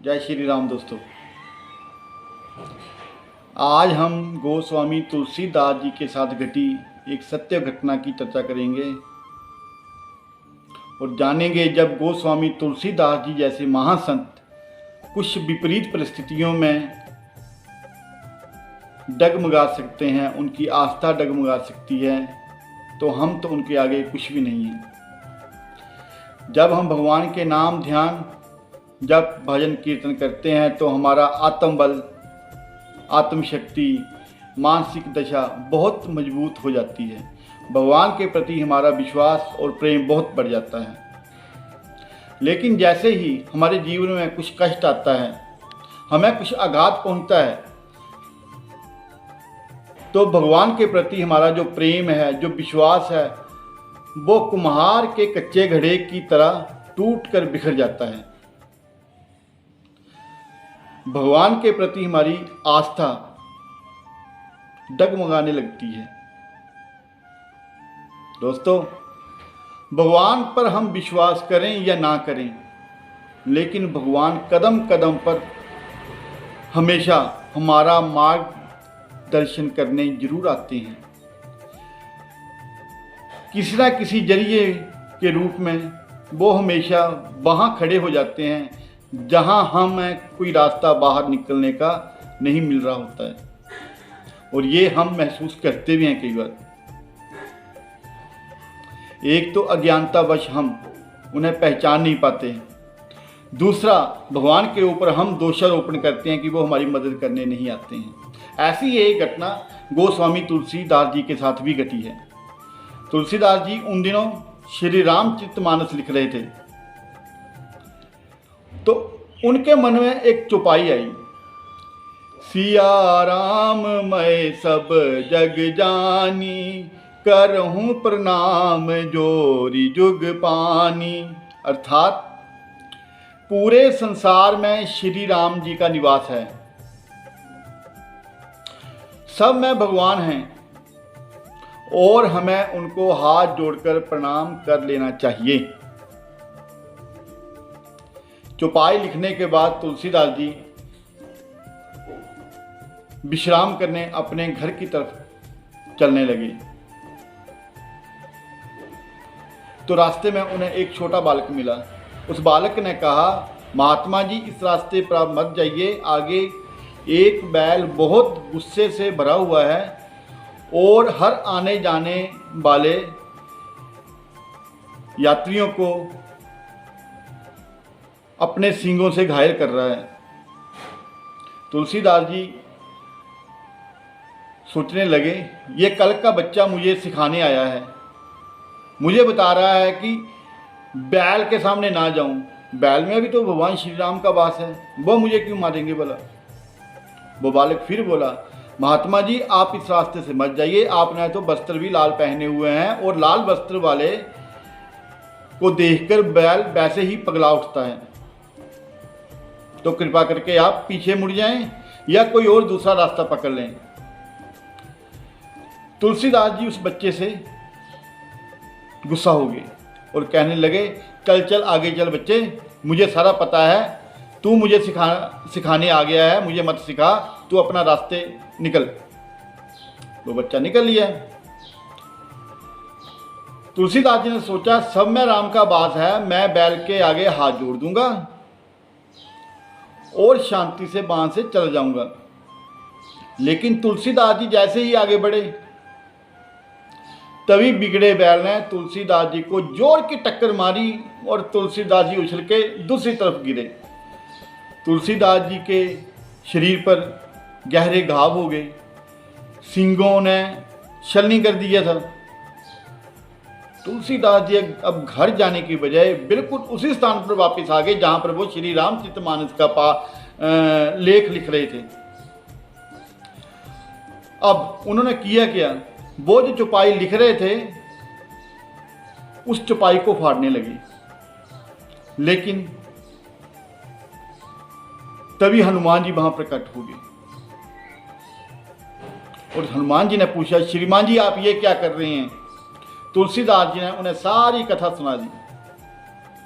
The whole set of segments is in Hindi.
जय श्री राम दोस्तों। आज हम गोस्वामी तुलसीदास जी के साथ घटी एक सत्य घटना की चर्चा करेंगे और जानेंगे जब गोस्वामी तुलसीदास जी जैसे महासंत कुछ विपरीत परिस्थितियों में डगमगा सकते हैं, उनकी आस्था डगमगा सकती है, तो हम तो उनके आगे कुछ भी नहीं हैं। जब हम भगवान के नाम ध्यान जब भजन कीर्तन करते हैं तो हमारा आत्मबल, आत्मशक्ति, मानसिक दशा बहुत मजबूत हो जाती है। भगवान के प्रति हमारा विश्वास और प्रेम बहुत बढ़ जाता है। लेकिन जैसे ही हमारे जीवन में कुछ कष्ट आता है, हमें कुछ आघात पहुंचता है, तो भगवान के प्रति हमारा जो प्रेम है, जो विश्वास है, वो कुम्हार के कच्चे घड़े की तरह टूट कर बिखर जाता है। भगवान के प्रति हमारी आस्था डगमगाने लगती है। दोस्तों, भगवान पर हम विश्वास करें या ना करें, लेकिन भगवान कदम कदम पर हमेशा हमारा मार्गदर्शन करने जरूर आते हैं। किसी न किसी जरिए के रूप में वो हमेशा वहाँ खड़े हो जाते हैं जहाँ हमें कोई रास्ता बाहर निकलने का नहीं मिल रहा होता है, और ये हम महसूस करते भी हैं कई बार। एक तो अज्ञानतावश हम उन्हें पहचान नहीं पाते हैं, दूसरा भगवान के ऊपर हम दोषारोपण करते हैं कि वो हमारी मदद करने नहीं आते हैं। ऐसी एक घटना गोस्वामी तुलसीदास जी के साथ भी घटी है। तुलसीदास जी उन दिनों श्री रामचरितमानस लिख रहे थे, तो उनके मन में एक चौपाई आई, सिया राम मैं सब जग जानी, करहूँ प्रणाम जोरी जुग पानी। अर्थात पूरे संसार में श्री राम जी का निवास है, सब में भगवान हैं और हमें उनको हाथ जोड़कर प्रणाम कर लेना चाहिए। चौपाई लिखने के बाद तुलसीदास जी विश्राम करने अपने घर की तरफ चलने लगे, तो रास्ते में उन्हें एक छोटा बालक मिला। उस बालक ने कहा, महात्मा जी इस रास्ते पर आप मत जाइए, आगे एक बैल बहुत गुस्से से भरा हुआ है और हर आने जाने वाले यात्रियों को अपने सींगों से घायल कर रहा है। तुलसीदास जी सोचने लगे, ये कल का बच्चा मुझे सिखाने आया है, मुझे बता रहा है कि बैल के सामने ना जाऊं, बैल में भी तो भगवान श्री राम का वास है, वो मुझे क्यों मारेंगे भला। वो बालक फिर बोला, महात्मा जी आप इस रास्ते से मत जाइए, आपने तो वस्त्र भी लाल पहने हुए हैं और लाल वस्त्र वाले को देखकर बैल वैसे ही पगला उठता है, तो कृपा करके आप पीछे मुड़ जाएं या कोई और दूसरा रास्ता पकड़ लें। तुलसीदास जी उस बच्चे से गुस्सा हो गए और कहने लगे, चल आगे चल बच्चे, मुझे सारा पता है, तू मुझे सिखाने आ गया है, मुझे मत सिखा, तू अपना रास्ते निकल। वो बच्चा निकल लिया। तुलसीदास जी ने सोचा, सब में राम का वास है, मैं बैल के आगे हाथ जोड़ दूंगा और शांति से बांध से चल जाऊंगा। लेकिन तुलसीदास जी जैसे ही आगे बढ़े, तभी बिगड़े बैल ने तुलसीदास जी को जोर की टक्कर मारी और तुलसीदास जी उछल के दूसरी तरफ गिरे। तुलसीदास जी के शरीर पर गहरे घाव हो गए, सींगों ने छलनी कर दिया था। तुलसीदास जी अब घर जाने की बजाय बिल्कुल उसी स्थान पर वापस आ गए जहां पर वो श्री रामचरितमानस का लेख लिख रहे थे। अब उन्होंने किया क्या, वो जो चौपाई लिख रहे थे उस चौपाई को फाड़ने लगे। लेकिन तभी हनुमान जी वहां प्रकट हो गए और हनुमान जी ने पूछा, श्रीमान जी आप ये क्या कर रहे हैं। तुलसीदास जी ने उन्हें सारी कथा सुना दी।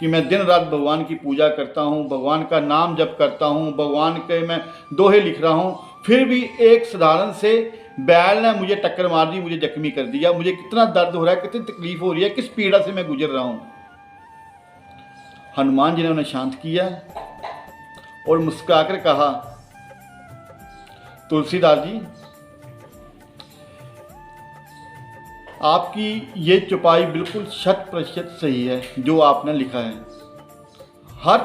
कि मैं दिन रात भगवान की पूजा करता हूँ, भगवान का नाम जप करता हूँ, भगवान के मैं दोहे लिख रहा हूँ, फिर भी एक साधारण से बैल ने मुझे टक्कर मार दी, मुझे जख्मी कर दिया। मुझे कितना दर्द हो रहा है, कितनी तकलीफ हो रही है, किस पीड़ा से मैं गुजर रहा हूँ। हनुमान जी ने उन्हें शांत किया और मुस्कुराकर कहा, तुलसीदास जी, आपकी ये चौपाई बिल्कुल 100% सही है जो आपने लिखा है। हर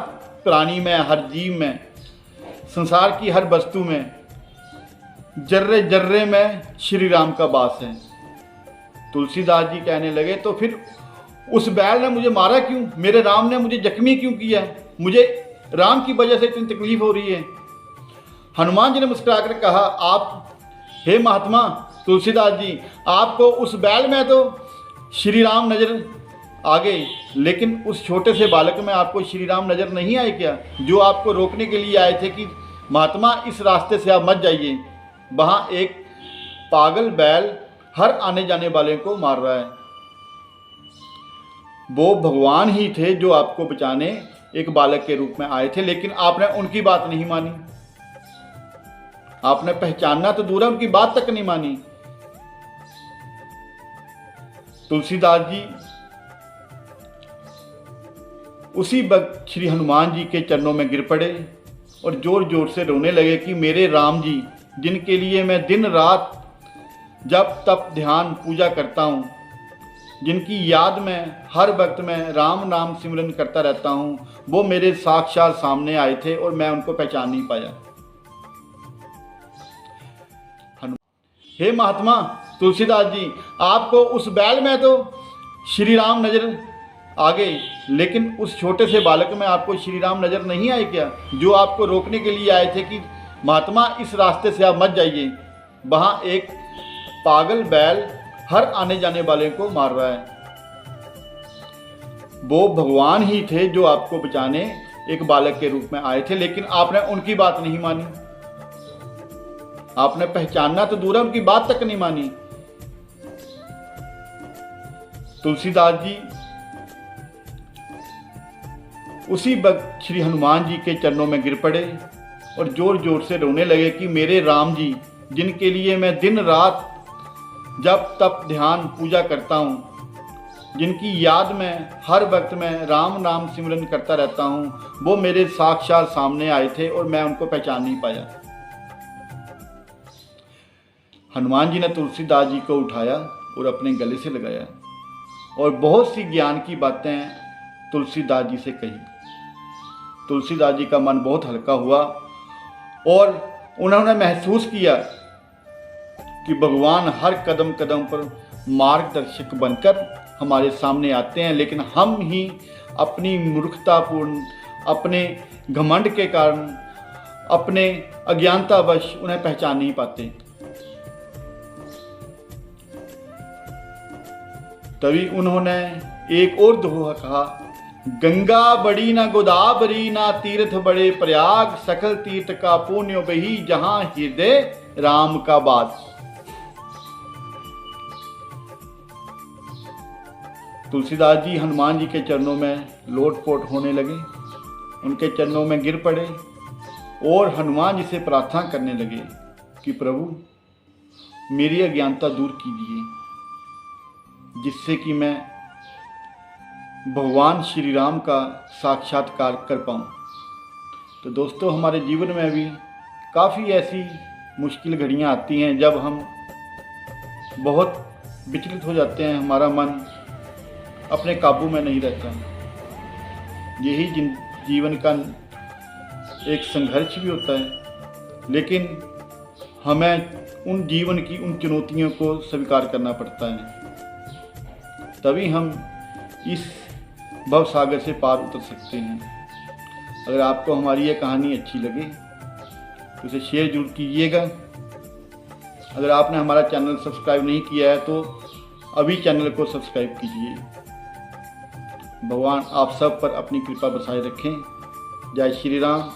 प्राणी में, हर जीव में, संसार की हर वस्तु में, जर्रे जर्रे में श्री राम का वास है। तुलसीदास जी कहने लगे, तो फिर उस बैल ने मुझे मारा क्यों? मेरे राम ने मुझे जख्मी क्यों किया? मुझे राम की वजह से इतनी तकलीफ हो रही है। हनुमान जी ने मुस्कुराकर कहा, आप हे महात्मा तुलसीदास जी, आपको उस बैल में तो श्री राम नजर आ गए, लेकिन उस छोटे से बालक में आपको श्री राम नजर नहीं आए क्या? जो आपको रोकने के लिए आए थे कि महात्मा इस रास्ते से आप मत जाइए, वहाँ एक पागल बैल हर आने जाने वाले को मार रहा है। वो भगवान ही थे जो आपको बचाने एक बालक के रूप में आए थे, लेकिन आपने उनकी बात नहीं मानी। आपने पहचानना तो दूर है, उनकी बात तक नहीं मानी। तुलसीदास जी उसी वक्त श्री हनुमान जी के चरणों में गिर पड़े और जोर जोर से रोने लगे कि मेरे राम जी, जिनके लिए मैं दिन रात जब तप ध्यान पूजा करता हूँ, जिनकी याद में हर वक्त मैं राम नाम सिमरन करता रहता हूँ, वो मेरे साक्षात सामने आए थे और मैं उनको पहचान नहीं पाया। हे महात्मा तुलसीदास जी, आपको उस बैल में तो श्री राम नजर आ गए, लेकिन उस छोटे से बालक में आपको श्री राम नजर नहीं आए क्या? जो आपको रोकने के लिए आए थे कि महात्मा इस रास्ते से आप मत जाइए, वहाँ एक पागल बैल हर आने जाने वाले को मार रहा है। वो भगवान ही थे जो आपको बचाने एक बालक के रूप में आए थे, लेकिन आपने उनकी बात नहीं मानी। आपने पहचानना तो दूर है, उनकी बात तक नहीं मानी। तुलसीदास जी उसी वक्त श्री हनुमान जी के चरणों में गिर पड़े और जोर जोर से रोने लगे कि मेरे राम जी, जिनके लिए मैं दिन रात जब तप ध्यान पूजा करता हूँ, जिनकी याद में हर वक्त मैं राम नाम सिमरन करता रहता हूँ, वो मेरे साक्षात सामने आए थे और मैं उनको पहचान नहीं पाया। हनुमान जी ने तुलसीदास जी को उठाया और अपने गले से लगाया और बहुत सी ज्ञान की बातें तुलसीदास जी से कही। तुलसीदास जी का मन बहुत हल्का हुआ और उन्होंने महसूस किया कि भगवान हर कदम कदम पर मार्गदर्शक बनकर हमारे सामने आते हैं, लेकिन हम ही अपनी मूर्खतापूर्ण, अपने घमंड के कारण, अपने अज्ञानतावश उन्हें पहचान नहीं पाते। तभी उन्होंने एक और दोहा कहा, गंगा बड़ी ना गोदावरी ना तीर्थ बड़े प्रयाग, सकल तीर्थ का पुण्य वही जहां हृदय राम का वास। तुलसीदास जी हनुमान जी के चरणों में लोटपोट होने लगे, उनके चरणों में गिर पड़े और हनुमान जी से प्रार्थना करने लगे कि प्रभु मेरी अज्ञानता दूर कीजिए, जिससे कि मैं भगवान श्री राम का साक्षात्कार कर पाऊँ। तो दोस्तों, हमारे जीवन में भी काफ़ी ऐसी मुश्किल घड़ियाँ आती हैं जब हम बहुत विचलित हो जाते हैं, हमारा मन अपने काबू में नहीं रहता। यही जीवन का एक संघर्ष भी होता है, लेकिन हमें उन जीवन की उन चुनौतियों को स्वीकार करना पड़ता है, तभी हम इस भव सागर से पार उतर सकते हैं। अगर आपको हमारी ये कहानी अच्छी लगे तो इसे शेयर जरूर कीजिएगा। अगर आपने हमारा चैनल सब्सक्राइब नहीं किया है तो अभी चैनल को सब्सक्राइब कीजिए। भगवान आप सब पर अपनी कृपा बरसाए रखें। जय श्री राम।